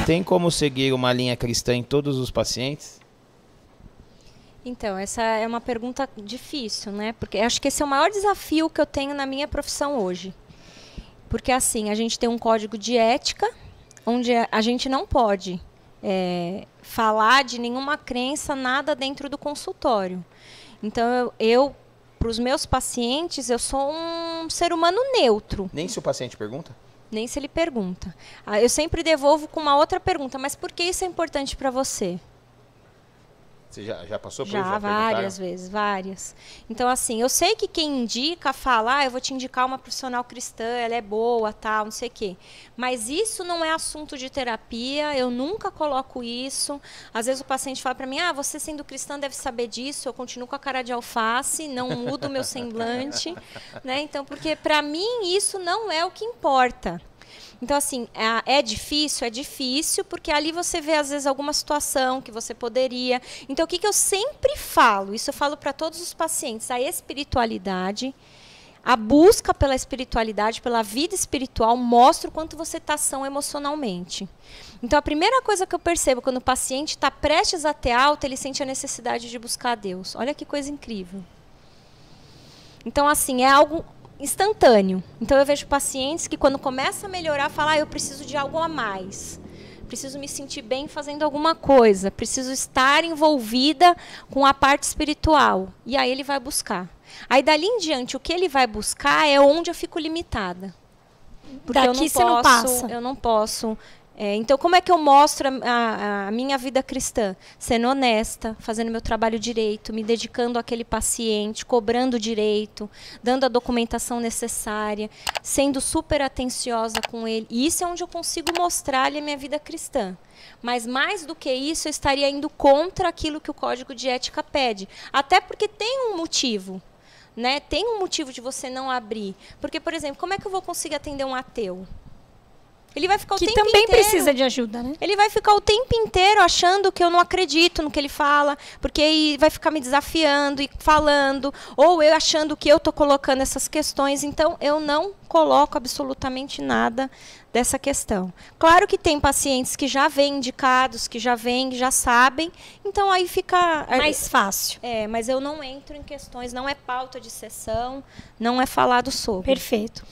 Tem como seguir uma linha cristã em todos os pacientes? Então, essa é uma pergunta difícil, né? Porque acho que esse é o maior desafio que eu tenho na minha profissão hoje. Porque, assim, a gente tem um código de ética, onde a gente não pode falar de nenhuma crença, nada dentro do consultório. Então, para os meus pacientes, eu sou um ser humano neutro. Nem se o paciente pergunta? Nem se ele pergunta. Eu sempre devolvo com uma outra pergunta, mas por que isso é importante para você? Você já passou por isso? Já, várias vezes, várias. Então, assim, eu sei que quem indica fala, eu vou te indicar uma profissional cristã, ela é boa, tal, não sei o quê. Mas isso não é assunto de terapia, eu nunca coloco isso. Às vezes o paciente fala para mim, você sendo cristã deve saber disso, eu continuo com a cara de alface, não mudo o meu semblante, né? Então, porque para mim isso não é o que importa. Então, assim, é difícil, porque ali você vê, às vezes, alguma situação que você poderia... Então, o que eu sempre falo, isso eu falo para todos os pacientes, a espiritualidade, a busca pela espiritualidade, pela vida espiritual, mostra o quanto você está são emocionalmente. Então, a primeira coisa que eu percebo, quando o paciente está prestes a ter alta, ele sente a necessidade de buscar a Deus. Olha que coisa incrível. Então, assim, é algo... instantâneo. Então eu vejo pacientes que quando começa a melhorar, falam, eu preciso de algo a mais. Preciso me sentir bem fazendo alguma coisa. Preciso estar envolvida com a parte espiritual. E aí ele vai buscar. Aí dali em diante, o que ele vai buscar é onde eu fico limitada. Porque daqui você não passa. Eu não posso... então, como é que eu mostro a minha vida cristã? Sendo honesta, fazendo meu trabalho direito, me dedicando àquele paciente, cobrando direito, dando a documentação necessária, sendo super atenciosa com ele. E isso é onde eu consigo mostrar-lhe a minha vida cristã. Mas, mais do que isso, eu estaria indo contra aquilo que o Código de Ética pede. Até porque tem um motivo. Né? Tem um motivo de você não abrir. Porque, por exemplo, como é que eu vou conseguir atender um ateu? Ele vai ficar o tempo inteiro... Que também precisa de ajuda, né? Ele vai ficar o tempo inteiro achando que eu não acredito no que ele fala, porque aí vai ficar me desafiando e falando, ou eu achando que eu estou colocando essas questões. Então, eu não coloco absolutamente nada dessa questão. Claro que tem pacientes que já vêm indicados, que já vêm, que já sabem, então aí fica... mais fácil. Mas eu não entro em questões, não é pauta de sessão, não é falado sobre. Perfeito.